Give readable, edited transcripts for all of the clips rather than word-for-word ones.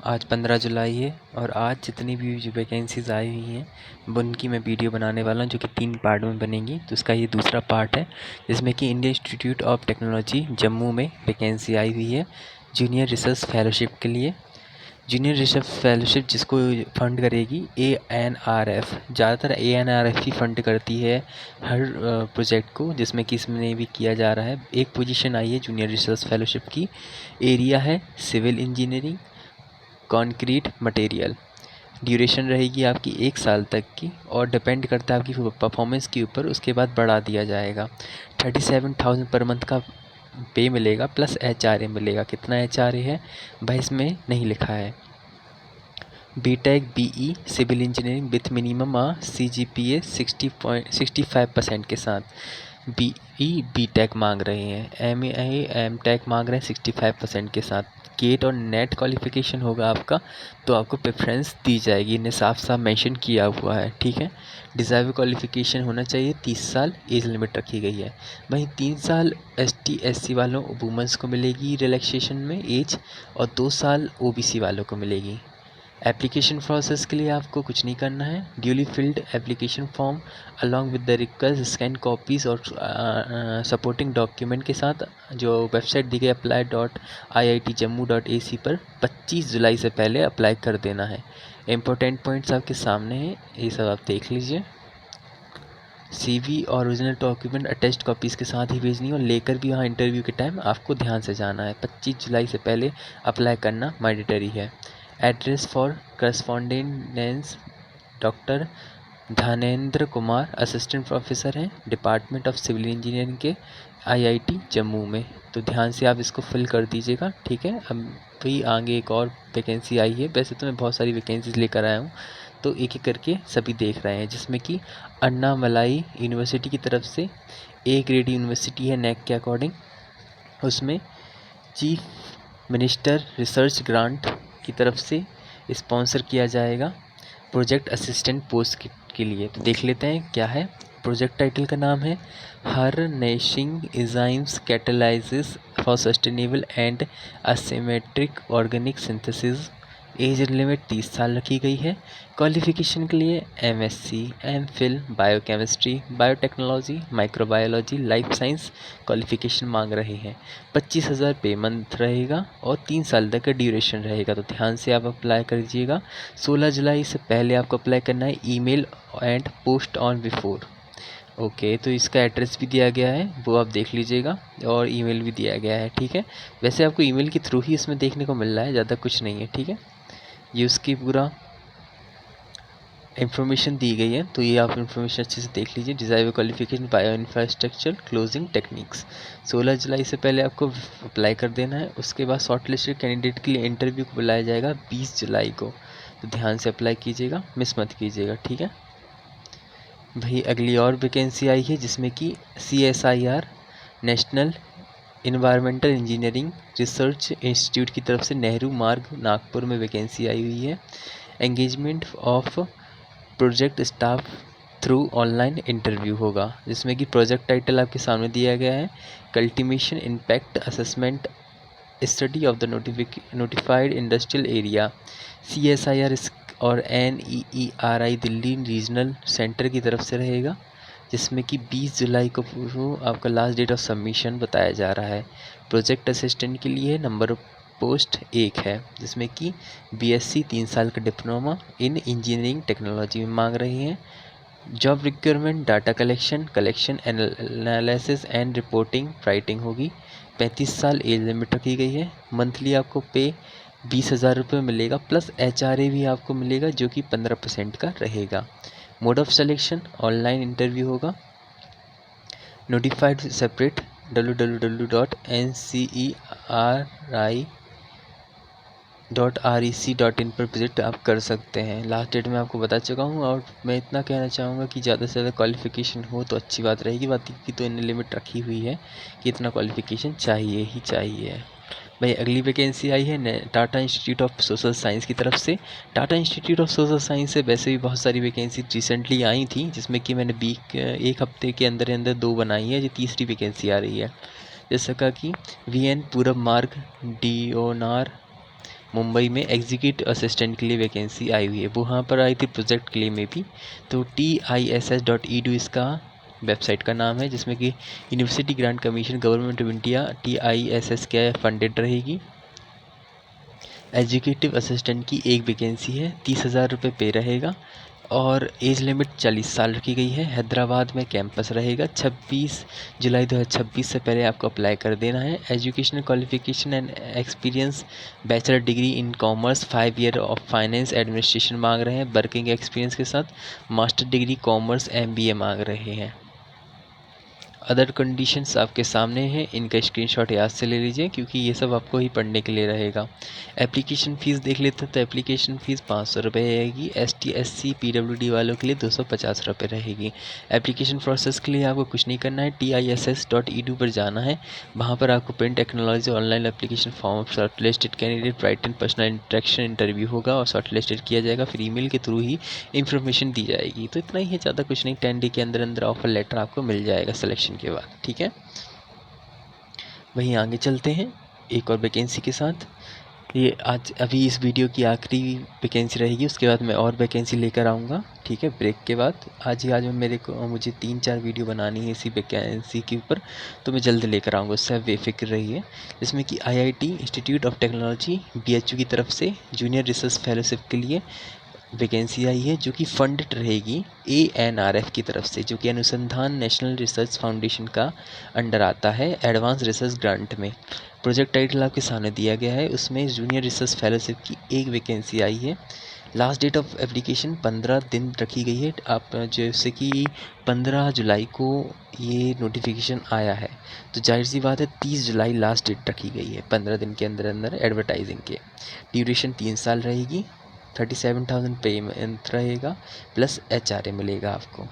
आज 15 जुलाई है और आज जितनी भी जो वैकेंसीज़ आई हुई हैं उनकी मैं वीडियो बनाने वाला हूं, जो कि 3 पार्ट में बनेंगी। तो इसका ये दूसरा पार्ट है, जिसमें कि Indian institute of technology Jammu में वैकेंसी आई हुई है जूनियर रिसर्च फेलोशिप के लिए। जूनियर रिसर्च फेलोशिप जिसको फंड करेगी ANRF, ज़्यादातर ANRF ही फंड करती है हर प्रोजेक्ट को, जिसमें कि इसमें भी किया जा रहा है। एक पोजीशन आई है जूनियर रिसर्च फेलोशिप की। एरिया है civil engineering, concrete material. Duration रहेगी आपकी 1 साल तक की और डिपेंड करता है आपकी परफॉर्मेंस के ऊपर, उसके बाद बढ़ा दिया जाएगा। 37,000 पर मंथ का पे मिलेगा प्लस HRA मिलेगा। कितना HRA है भाई इसमें नहीं लिखा है। BTech BE civil engineering with minimum CGPA 65% के साथ BE BTech मांग रहे हैं। MA MTech मांग रहे हैं 65% के साथ। गेट और नेट क्वालिफिकेशन होगा आपका, तो आपको प्रेफरेंस दी जाएगी। इन्हें साफ साफ मेंशन किया हुआ है, ठीक है। डिज़ायरेबल क्वालिफिकेशन होना चाहिए 30 साल, एज लिमिट रखी गई है। वहीं 3 साल ST SC वालों वुमेंस को मिलेगी रिलैक्सेशन में एज, और 2 साल OBC वालों को मिलेगी। एप्लीकेशन प्रोसेस के लिए आपको कुछ नहीं करना है। Duly field application form along with the request scan copies और सपोर्टिंग डॉक्यूमेंट के साथ जो वेबसाइट दी गई apply.iitjammu.ac पर 25 जुलाई से पहले अप्लाई कर देना है। इम्पोर्टेंट पॉइंट्स आपके सामने हैं, ये सब आप देख लीजिए। CV और ओरिजिनल डॉक्यूमेंट अटैच्ड कॉपीज़ के साथ ही भेजनी है और लेकर भी वहाँ इंटरव्यू के टाइम आपको ध्यान से जाना है। 25 जुलाई से पहले अप्लाई करना मैंडेटरी है। Address for correspondence doctor Dhanendra Kumar, assistant professor हैं डिपार्टमेंट ऑफ सिविल इंजीनियरिंग के IIT जम्मू में। तो ध्यान से आप इसको फिल कर दीजिएगा, ठीक है। अब भी आगे एक और वैकेंसी आई है। वैसे तो मैं बहुत सारी वैकेंसीज लेकर आया हूँ, तो एक एक करके सभी देख रहे हैं। जिसमें कि अन्नामलाई यूनिवर्सिटी की तरफ से A ग्रेड यूनिवर्सिटी है NAC के अकॉर्डिंग, उसमें चीफ मिनिस्टर रिसर्च ग्रांट की तरफ से स्पॉन्सर किया जाएगा प्रोजेक्ट असिस्टेंट पोस्ट के लिए। तो देख लेते हैं क्या है। प्रोजेक्ट टाइटल का नाम है harnessing enzymes catalysis for sustainable and asymmetric organic synthesis. Age limit 30 साल रखी गई है। क्वालिफिकेशन के लिए MSc MPhil biochemistry biotechnology microbiology life science qualification मांग रहे हैं। 25,000 पे मंथ रहेगा और 3 साल तक का ड्यूरेशन रहेगा। तो ध्यान से आप अप्लाई कर दीजिएगा। 16 जुलाई से पहले आपको अप्लाई करना है। Email and post on before. Okay, तो इसका एड्रेस भी दिया गया है, वो आप देख लीजिएगा, और ईमेल भी दिया गया है, ठीक है। वैसे आपको ईमेल के थ्रू ही इसमें देखने को मिल रहा है, ज़्यादा कुछ नहीं है, ठीक है। ये उसकी पूरा इन्फॉर्मेशन दी गई है, तो ये आप इन्फॉर्मेशन अच्छे से देख लीजिए। Desirable qualification bio infrastructure closing techniques. 16 जुलाई से पहले आपको अप्लाई कर देना है। उसके बाद शॉर्ट लिस्टेड कैंडिडेट के लिए इंटरव्यू को बुलाया जाएगा 20 जुलाई को। तो ध्यान से अप्लाई कीजिएगा, मिस मत कीजिएगा, ठीक है भाई। अगली और वैकेंसी आई है, जिसमें कि CSIR national environmental engineering research institute की तरफ से नेहरू मार्ग नागपुर में वैकेंसी आई हुई है। Engagement of project staff through online interview होगा, जिसमें कि प्रोजेक्ट टाइटल आपके सामने दिया गया है cultivation impact assessment study of the notified industrial area. CSIR और NEERI दिल्ली रीजनल सेंटर की तरफ से रहेगा, जिसमें कि 20 जुलाई को आपका लास्ट डेट ऑफ सबमिशन बताया जा रहा है। प्रोजेक्ट असिस्टेंट के लिए नंबर पोस्ट 1 है, जिसमें कि BSc 3 साल का डिप्लोमा इन इंजीनियरिंग टेक्नोलॉजी में मांग रहे हैं। Job requirement data collection analysis and reporting writing होगी। 35 साल एज लिमिट रखी गई है। मंथली आपको पे 20,000 रुपये मिलेगा प्लस HRA भी आपको मिलेगा, जो कि 15% का रहेगा। Mode of selection online interview होगा। नोटिफाइड सेपरेट www.nceri.rec.in पर विजिट आप कर सकते हैं। लास्ट डेट मैं आपको बता चुका हूँ, और मैं इतना कहना चाहूँगा कि ज़्यादा से ज़्यादा क्वालिफिकेशन हो तो अच्छी बात रहेगी। बाकी की तो इन्हें लिमिट रखी हुई है कि इतना क्वालिफिकेशन चाहिए ही चाहिए। भाई अगली वैकेंसी आई है Tata institute of social science की तरफ से। Tata institute of social science से वैसे भी बहुत सारी वैकेंसी रिसेंटली आई थी, जिसमें कि मैंने एक हफ्ते के अंदर अंदर 2 बनाई है। ये तीसरी वैकेंसी आ रही है। जैसा कि VN पूरब मार्ग DONR मुंबई में एग्जीक्यूटिव असिस्टेंट के लिए वैकेंसी आई हुई है, वो वहाँ पर आई थी प्रोजेक्ट के लिए में भी। तो TISS.edu इसका वेबसाइट का नाम है, जिसमें कि university grant commission government of India TISS के फंडेड रहेगी। एजुकेटिव असिस्टेंट की एक वैकेंसी है, 30,000 रुपये पे रहेगा और एज लिमिट 40 साल रखी गई है। हैदराबाद में कैंपस रहेगा। 26 जुलाई 2026 से पहले आपको अप्लाई कर देना है। Educational qualification and experience bachelor degree in commerce 5 year of finance administration मांग रहे हैं। वर्किंग एक्सपीरियंस के साथ मास्टर डिग्री कॉमर्स MBA मांग रहे हैं। अदर कंडीशंस आपके सामने हैं, इनका स्क्रीनशॉट याद से ले लीजिए क्योंकि ये सब आपको ही पढ़ने के लिए रहेगा। एप्लीकेशन फ़ीस देख लेते हैं तो एप्लीकेशन फ़ीस 500 रुपये रहेगी। ST SC PWD वालों के लिए 250 रुपये रहेगी। एप्लीकेशन प्रोसेस के लिए आपको कुछ नहीं करना है, TISS.edu पर जाना है। वहाँ पर आपको print technology online application form shortlisted candidate right and personal interaction interview होगा और शॉर्टलिस्टेड किया जाएगा। फिर ईमेल के थ्रू ही इन्फॉर्मेशन दी जाएगी। तो इतना ही है, ज़्यादा कुछ नहीं। 10 डे के अंदर अंदर ऑफर लेटर आपको मिल जाएगा सिलेक्शन के बाद, ठीक है। वहीं आगे चलते हैं एक और वैकेंसी के साथ। ये आज अभी इस वीडियो की आखिरी वैकेंसी रहेगी, उसके बाद मैं और वैकेंसी लेकर आऊँगा, ठीक है, ब्रेक के बाद। आज मुझे 3-4 वीडियो बनानी है इसी वैकेंसी के ऊपर, तो मैं जल्द लेकर आऊँगा, उससे आप बेफिक्र रहिए। जिसमें कि IIT institute of technology BHU की तरफ से जूनियर रिसर्च फेलोशिप के लिए वैकेंसी आई है, जो कि फंडेड रहेगी ANRF की तरफ से, जो कि अनुसंधान नेशनल रिसर्च फाउंडेशन का अंडर आता है एडवांस रिसर्च ग्रांट में। प्रोजेक्ट टाइटल आपके सामने दिया गया है, उसमें जूनियर रिसर्च फेलोशिप की एक वैकेंसी आई है। लास्ट डेट ऑफ एप्लीकेशन 15 दिन रखी गई है। आप जैसे कि 15 जुलाई को ये नोटिफिकेशन आया है, तो जाहिर सी बात है 30 जुलाई लास्ट डेट रखी गई है, 15 दिन के अंदर अंदर एडवर्टाइजिंग के। ड्यूरेशन 3 साल रहेगी। 37,000 पेमेंट रहेगा प्लस HRA मिलेगा आपको,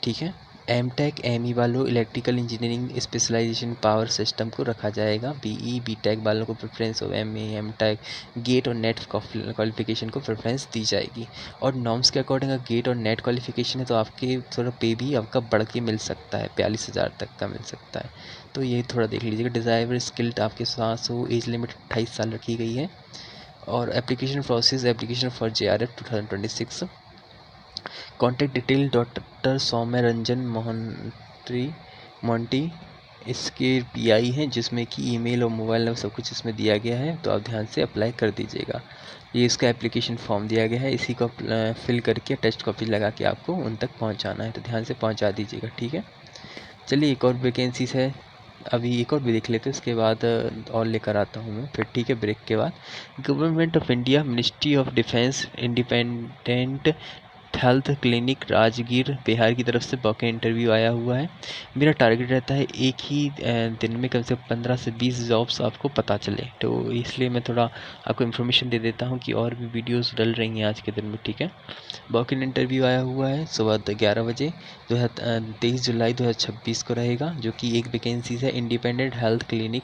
ठीक है। MTech ME वालों electrical engineering specialization power system को रखा जाएगा। BE BTech वालों को प्रेफरेंस और MA MTech गेट और नेट क्वालिफिकेशन को प्रेफरेंस दी जाएगी। और नॉर्म्स के अकॉर्डिंग अगर गेट और नेट क्वालिफिकेशन है तो आपके थोड़ा पे भी आपका बढ़ के मिल सकता है, 42,000 तक का मिल सकता है। तो ये थोड़ा देख लीजिएगा। डिज़ायरेबल स्किल्ड आपके साथ हो, एज लिमिट 28 साल रखी गई है। और application process application for JRF 2026। Contact detail doctor Saumya Ranjan Mohanty इसके PI हैं, जिसमें कि ईमेल और मोबाइल नंबर सब कुछ इसमें दिया गया है, तो आप ध्यान से अप्लाई कर दीजिएगा। ये इसका एप्लीकेशन फॉर्म दिया गया है, इसी को फिल करके टेस्ट कॉपी लगा के आपको उन तक पहुंचाना है, तो ध्यान से पहुंचा दीजिएगा, ठीक है। चलिए एक और वैकेंसीज है, अभी एक और भी देख लेते हैं, उसके बाद और लेकर आता हूँ मैं फिर, ठीक है, ब्रेक के बाद। Government of India ministry of defence independent health clinic Rajgir Bihar की तरफ से वॉक इन इंटरव्यू आया हुआ है। मेरा टारगेट रहता है एक ही दिन में कम से कम 15 से 20 जॉब्स आपको पता चले, तो इसलिए मैं थोड़ा आपको इन्फॉर्मेशन दे देता हूँ कि और भी वीडियोस डल रही हैं आज के दिन में, ठीक है। वॉक इन इंटरव्यू आया हुआ है सुबह 11 बजे 23 जुलाई 2026 को रहेगा, जो कि एक वैकेंसी है इंडिपेंडेंट हेल्थ क्लिनिक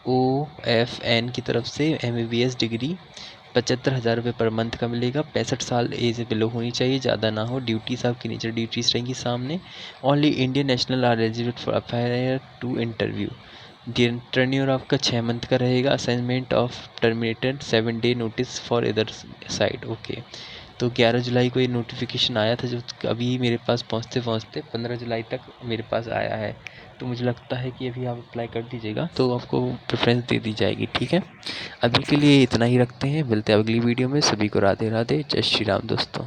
OFN की तरफ से। MBBS डिग्री 75,000 रुपये पर मंथ का मिलेगा। 65 साल एज बिलो होनी चाहिए, ज़्यादा ना हो। ड्यूटीज़ आपकी नेचर ड्यूटीज़ रहेंगी सामने। Only Indian national are eligible for appear to interview. Tenure आपका 6 मंथ का रहेगा। Assignment of terminated 7 day notice for other side, okay. तो 11 जुलाई को ये नोटिफिकेशन आया था, जो अभी मेरे पास पहुँचते पहुँचते 15 जुलाई तक मेरे पास आया है, तो मुझे लगता है कि अभी आप अप्लाई कर दीजिएगा तो आपको प्रेफरेंस दे दी जाएगी, ठीक है। अभी के लिए इतना ही रखते हैं, मिलते हैं अगली वीडियो में। सभी को राधे राधे, जय श्री राम दोस्तों।